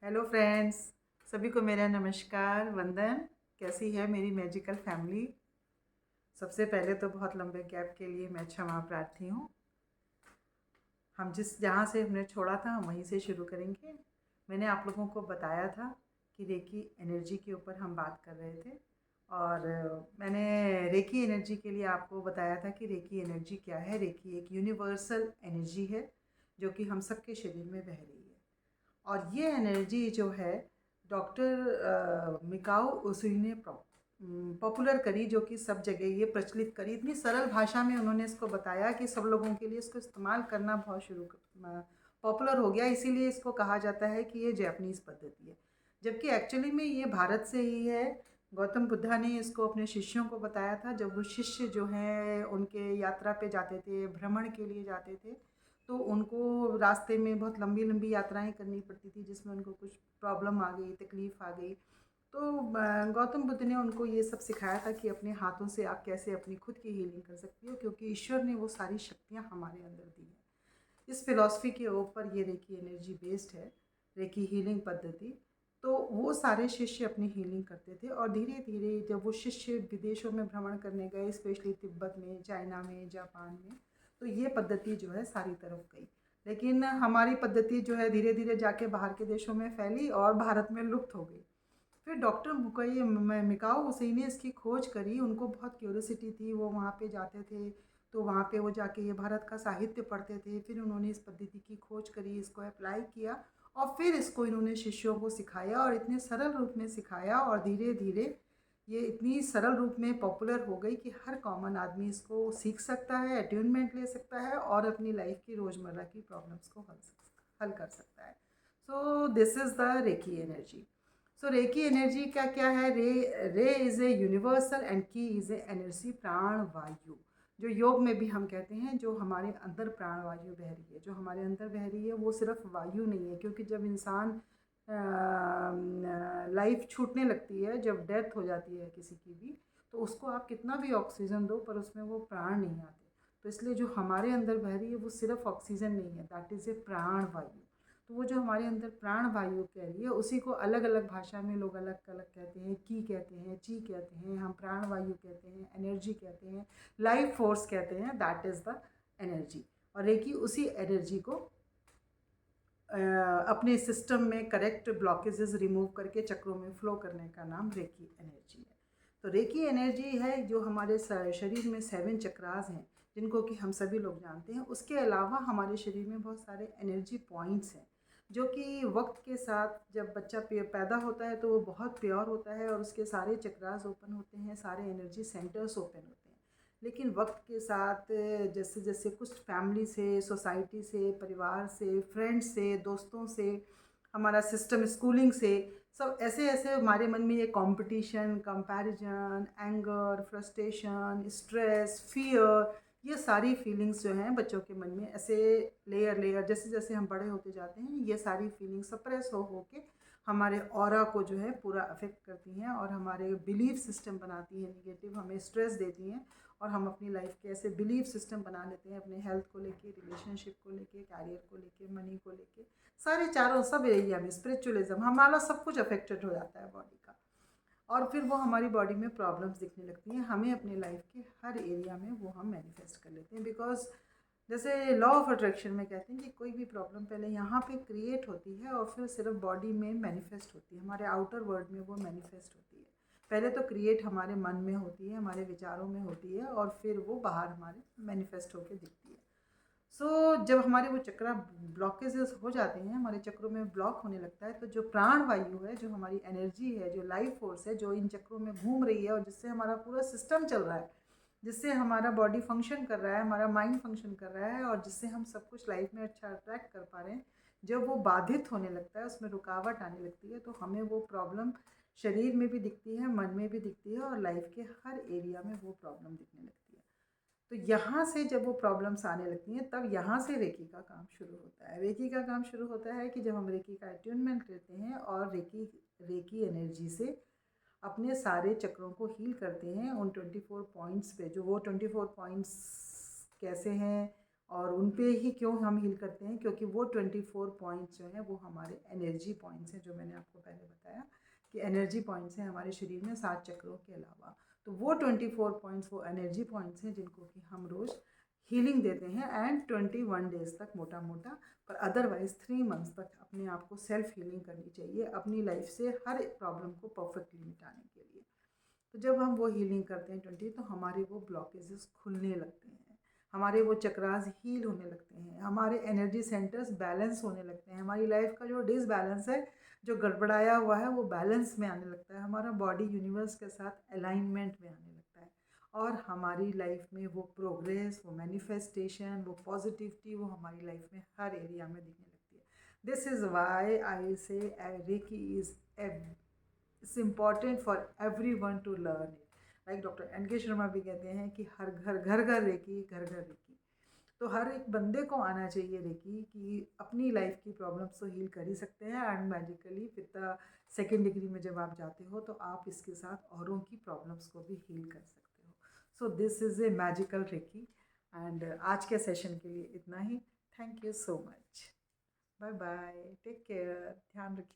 Hello friends, सभी को मेरा नमस्कार वंदन। कैसी है मेरी मैजिकल फैमिली? सबसे पहले तो बहुत लंबे गैप के लिए मैं क्षमा प्रार्थी हूँ। हम जहाँ से हमने छोड़ा था हम वहीं से शुरू करेंगे। मैंने आप लोगों को बताया था कि रेकी एनर्जी के ऊपर हम बात कर रहे थे और मैंने रेकी एनर्जी के लिए आपको बताया था कि रेकी एनर्जी क्या है। रेकी एक यूनिवर्सल एनर्जी है जो कि हम सबके शरीर में बह रही है और ये एनर्जी जो है डॉक्टर मिकाओ उसुई ने पॉपुलर करी, जो कि सब जगह ये प्रचलित करी। इतनी सरल भाषा में उन्होंने इसको बताया कि सब लोगों के लिए इसको इस्तेमाल करना बहुत पॉपुलर हो गया। इसीलिए इसको कहा जाता है कि ये जैपनीज़ पद्धति है, जबकि एक्चुअली में ये भारत से ही है। गौतम बुद्धा ने इसको अपने शिष्यों को बताया था। जब वो शिष्य जो हैं उनके यात्रा पे जाते थे, भ्रमण के लिए जाते थे, तो उनको रास्ते में बहुत लंबी लंबी यात्राएं करनी पड़ती थी, जिसमें उनको कुछ प्रॉब्लम आ गई, तकलीफ़ आ गई। तो गौतम बुद्ध ने उनको ये सब सिखाया था कि अपने हाथों से आप कैसे अपनी खुद की हीलिंग कर सकती हो, क्योंकि ईश्वर ने वो सारी शक्तियाँ हमारे अंदर दी हैं। इस फिलॉसफी के ऊपर ये रेकी एनर्जी बेस्ड है, रेकी हीलिंग पद्धति। तो वो सारे शिष्य अपनी हीलिंग करते थे और धीरे धीरे जब वो शिष्य विदेशों में भ्रमण करने गए, स्पेशली तिब्बत में, चाइना में, जापान में, तो ये पद्धति जो है सारी तरफ गई। लेकिन हमारी पद्धति जो है धीरे धीरे जाके बाहर के देशों में फैली और भारत में लुप्त हो गई। फिर डॉक्टर मुकई मिकाओ हुसैन ने इसकी खोज करी। उनको बहुत क्यूरियोसिटी थी, वो वहाँ पे जाते थे, तो वहाँ पे वो जाके ये भारत का साहित्य पढ़ते थे। फिर उन्होंने इस पद्धति की खोज करी, इसको अप्लाई किया और फिर इसको इन्होंने शिष्यों को सिखाया और इतने सरल रूप में सिखाया और धीरे धीरे ये इतनी सरल रूप में पॉपुलर हो गई कि हर कॉमन आदमी इसको सीख सकता है, अट्यूनमेंट ले सकता है और अपनी लाइफ की रोज़मर्रा की प्रॉब्लम्स को हल कर सकता है। So this is the reiki energy. So reiki energy क्या क्या है? Ray is a universal and ki is a energy, प्राण वायु, जो योग में भी हम कहते हैं। जो हमारे अंदर प्राण वायु बह रही है, जो हमारे अंदर बह रही है, वो सिर्फ वायु नहीं है, क्योंकि जब इंसान लाइफ छूटने लगती है, जब डेथ हो जाती है किसी की भी, तो उसको आप कितना भी ऑक्सीजन दो पर उसमें वो प्राण नहीं आते। तो इसलिए जो हमारे अंदर बह रही है वो सिर्फ ऑक्सीजन नहीं है, दैट इज़ ए प्राण वायु। तो वो जो हमारे अंदर प्राण वायु कह रही है, उसी को अलग अलग भाषा में लोग अलग अलग कहते हैं। की कहते हैं, ची कहते हैं, हम प्राण वायु कहते हैं, एनर्जी कहते हैं, लाइफ फोर्स कहते हैं, दैट इज़ द एनर्जी। और रेकी उसी एनर्जी को अपने सिस्टम में करेक्ट ब्लॉकेजेस रिमूव करके चक्रों में फ्लो करने का नाम रेकी एनर्जी है। तो रेकी एनर्जी है जो हमारे शरीर में 7 चक्रास हैं, जिनको कि हम सभी लोग जानते हैं। उसके अलावा हमारे शरीर में बहुत सारे एनर्जी पॉइंट्स हैं, जो कि वक्त के साथ जब बच्चा पैदा होता है तो वो बहुत प्योर होता है और उसके सारे चक्रास ओपन होते हैं, सारे एनर्जी सेंटर्स ओपन होते हैं। लेकिन वक्त के साथ जैसे जैसे कुछ फैमिली से, सोसाइटी से, परिवार से, फ्रेंड्स से, दोस्तों से, हमारा सिस्टम स्कूलिंग से, सब ऐसे ऐसे हमारे मन में ये competition, comparison, anger, frustration, stress, fear, ये सारी फीलिंग्स जो हैं बच्चों के मन में ऐसे लेयर लेयर, जैसे जैसे हम बड़े होते जाते हैं, ये सारी फीलिंग्स सप्रेस हो के हमारे ऑरा को जो है पूरा अफेक्ट करती हैं और हमारे बिलीफ सिस्टम बनाती हैं, निगेटिव हमें स्ट्रेस देती हैं। और हम अपनी लाइफ के ऐसे बिलीफ सिस्टम बना लेते हैं, अपने हेल्थ को लेके, रिलेशनशिप को लेके, कैरियर को लेके, मनी को लेके, सारे चारों सब एरिया में, स्पिरिचुअलिज्म, हमारा सब कुछ अफेक्टेड हो जाता है बॉडी का। और फिर वो हमारी बॉडी में प्रॉब्लम्स दिखने लगती हैं। हमें अपने लाइफ के हर एरिया में वो हम मैनिफेस्ट कर लेते हैं, बिकॉज जैसे लॉ ऑफ अट्रैक्शन में कहते हैं कि कोई भी प्रॉब्लम पहले यहाँ पे क्रिएट होती है और फिर सिर्फ बॉडी में मैनिफेस्ट होती है, हमारे आउटर वर्ल्ड में वो मैनिफेस्ट होती है। पहले तो क्रिएट हमारे मन में होती है, हमारे विचारों में होती है और फिर वो बाहर हमारे मैनिफेस्ट होकर दिखती है। जब हमारे वो चक्रा ब्लॉकेजेस हो जाते हैं, हमारे चक्रों में ब्लॉक होने लगता है, तो जो प्राण वायु है, जो हमारी एनर्जी है, जो लाइफ फोर्स है, जो इन चक्रों में घूम रही है और जिससे हमारा पूरा सिस्टम चल रहा है, जिससे हमारा बॉडी फंक्शन कर रहा है, हमारा माइंड फंक्शन कर रहा है और जिससे हम सब कुछ लाइफ में अच्छा अट्रैक्ट कर पा रहे हैं, जब वो बाधित होने लगता है, उसमें रुकावट आने लगती है, तो हमें वो प्रॉब्लम शरीर में भी दिखती है, मन में भी दिखती है और लाइफ के हर एरिया में वो प्रॉब्लम दिखने लगती है। तो यहाँ से जब वो प्रॉब्लम्स आने लगती हैं, तब यहाँ से रेकी का काम शुरू होता है। रेकी का काम शुरू होता है कि जब हम रेकी का अट्यूनमेंट लेते हैं और रेकी रेकी एनर्जी से अपने सारे चक्रों को हील करते हैं उन 24 पॉइंट्स पे। जो वो 24 पॉइंट्स कैसे हैं, और उन पे ही क्यों हम हील करते हैं, क्योंकि वो 24 पॉइंट्स जो हैं वो हमारे एनर्जी पॉइंट्स हैं, जो मैंने आपको पहले बताया कि एनर्जी पॉइंट्स हैं हमारे शरीर में 7 चक्रों के अलावा। तो वो 24 पॉइंट्स वो एनर्जी पॉइंट्स हैं जिनको कि हम रोज़ हीलिंग देते हैं एंड 21 डेज़ तक मोटा मोटा, पर अदरवाइज़ 3 मंथ्स तक अपने आप को सेल्फ हीलिंग करनी चाहिए अपनी लाइफ से हर एक प्रॉब्लम को परफेक्टली मिटाने के लिए। तो जब हम वो हीलिंग करते हैं 20, तो हमारे वो ब्लॉकेजेस खुलने लगते हैं, हमारे वो चक्रास हील होने लगते हैं, हमारे एनर्जी सेंटर्स बैलेंस होने लगते हैं, हमारी लाइफ का जो डिसबैलेंस है, जो गड़बड़ाया हुआ है, वो बैलेंस में आने लगता है, हमारा बॉडी यूनिवर्स के साथ अलाइनमेंट में आने लगता है, और हमारी लाइफ में वो प्रोग्रेस, वो मैनिफेस्टेशन, वो पॉजिटिविटी वो हमारी लाइफ में हर एरिया में दिखने लगती है। This is why I say reiki is it's important for everyone to learn it. Like doctor N K Sharma भी कहते हैं कि हर घर घर घर रेकी, घर घर रेकी। तो हर एक बंदे को आना चाहिए रेकी, कि अपनी लाइफ की प्रॉब्लम्स तो हील कर ही सकते हैं, and magically with the second degree में जब आप जाते हो तो आप इसके साथ औरों की प्रॉब्लम्स को भी हील कर सकते हो। So this is a magical reiki. And आज के सेशन के लिए इतना ही। Thank you so much. Bye bye, take care, ध्यान रखिए।